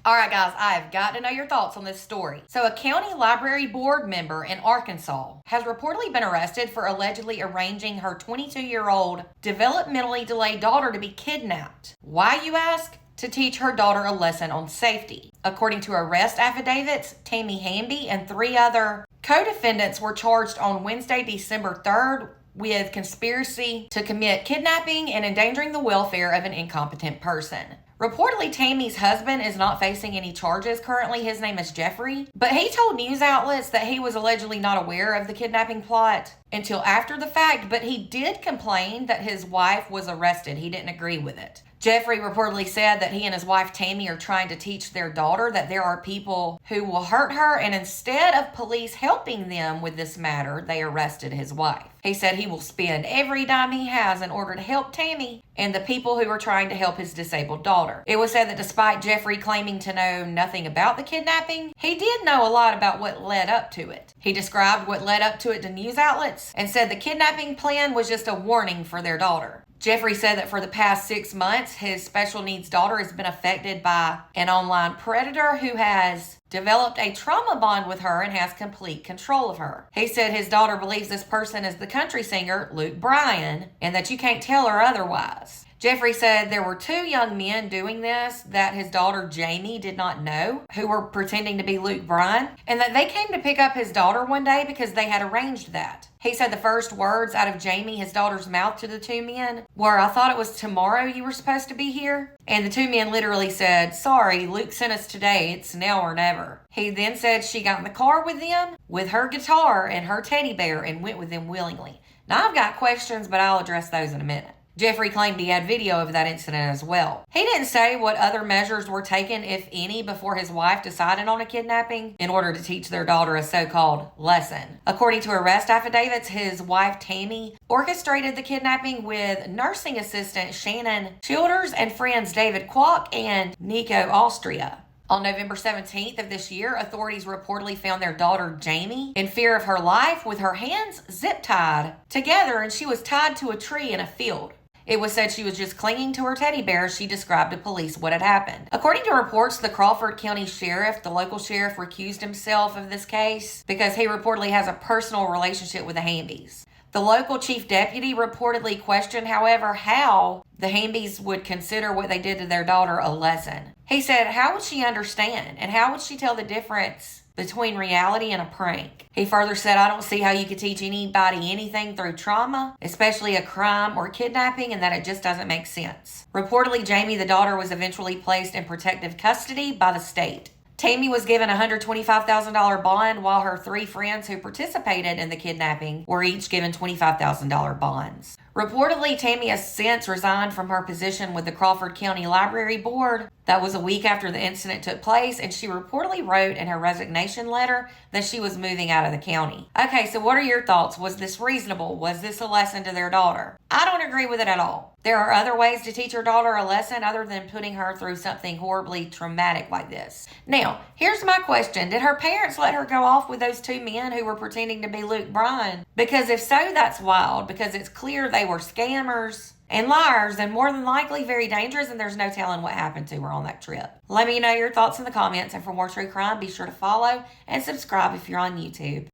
All right, guys, I've got to know your thoughts on this story. So, a county library board member in Arkansas has reportedly been arrested for allegedly arranging her 22-year-old developmentally delayed daughter to be kidnapped. Why, you ask? To teach her daughter a lesson on safety. According to arrest affidavits, Tammy Hamby and 3 other co-defendants were charged on Wednesday, December 3rd with conspiracy to commit kidnapping and endangering the welfare of an incompetent person. Reportedly, Tammy's husband is not facing any charges currently. His name is Jeffrey. But he told news outlets that he was allegedly not aware of the kidnapping plot until after the fact, but he did complain that his wife was arrested. He didn't agree with it. Jeffrey reportedly said that he and his wife Tammy are trying to teach their daughter that there are people who will hurt her, and instead of police helping them with this matter, they arrested his wife. He said he will spend every dime he has in order to help Tammy and the people who are trying to help his disabled daughter. It was said that despite Jeffrey claiming to know nothing about the kidnapping, he did know a lot about what led up to it. He described what led up to it to news outlets and said the kidnapping plan was just a warning for their daughter. Jeffrey said that for the past 6 months, his special needs daughter has been affected by an online predator who has developed a trauma bond with her and has complete control of her. He said his daughter believes this person is the country singer Luke Bryan and that you can't tell her otherwise. Jeffrey said there were 2 young men doing this that his daughter Jamie did not know, who were pretending to be Luke Bryan, and that they came to pick up his daughter one day because they had arranged that. He said the first words out of Jamie, his daughter's mouth, to the 2 men were, "I thought it was tomorrow you were supposed to be here." And the 2 men literally said, "Sorry, Luke sent us today. It's now or never." He then said she got in the car with them, with her guitar and her teddy bear, and went with them willingly. Now, I've got questions, but I'll address those in a minute. Jeffrey claimed he had video of that incident as well. He didn't say what other measures were taken, if any, before his wife decided on a kidnapping in order to teach their daughter a so-called lesson. According to arrest affidavits, his wife Tammy orchestrated the kidnapping with nursing assistant Shannon Childers and friends David Kwok and Nico Austria. On November 17th of this year, authorities reportedly found their daughter Jamie in fear of her life with her hands zip-tied together, and she was tied to a tree in a field. It was said she was just clinging to her teddy bear. She described to police what had happened. According to reports, the Crawford County Sheriff, the local sheriff, recused himself of this case because he reportedly has a personal relationship with the Hambys. The local chief deputy reportedly questioned, however, how the Hambys would consider what they did to their daughter a lesson. He said, how would she understand, and how would she tell the difference between reality and a prank? He further said, I don't see how you could teach anybody anything through trauma, especially a crime or kidnapping, and that it just doesn't make sense. Reportedly, Jamie, the daughter, was eventually placed in protective custody by the state. Tammy was given a $125,000 bond, while her 3 friends who participated in the kidnapping were each given $25,000 bonds. Reportedly, Tammy has since resigned from her position with the Crawford County Library Board. That was a week after the incident took place, and she reportedly wrote in her resignation letter that she was moving out of the county. Okay, so what are your thoughts? Was this reasonable? Was this a lesson to their daughter? I don't agree with it at all. There are other ways to teach your daughter a lesson other than putting her through something horribly traumatic like this. Now, here's my question. Did her parents let her go off with those 2 men who were pretending to be Luke Bryan? Because if so, that's wild, because it's clear they were scammers and liars, and more than likely very dangerous, and there's no telling what happened to her on that trip. Let me know your thoughts in the comments, and for more true crime, be sure to follow and subscribe if you're on YouTube.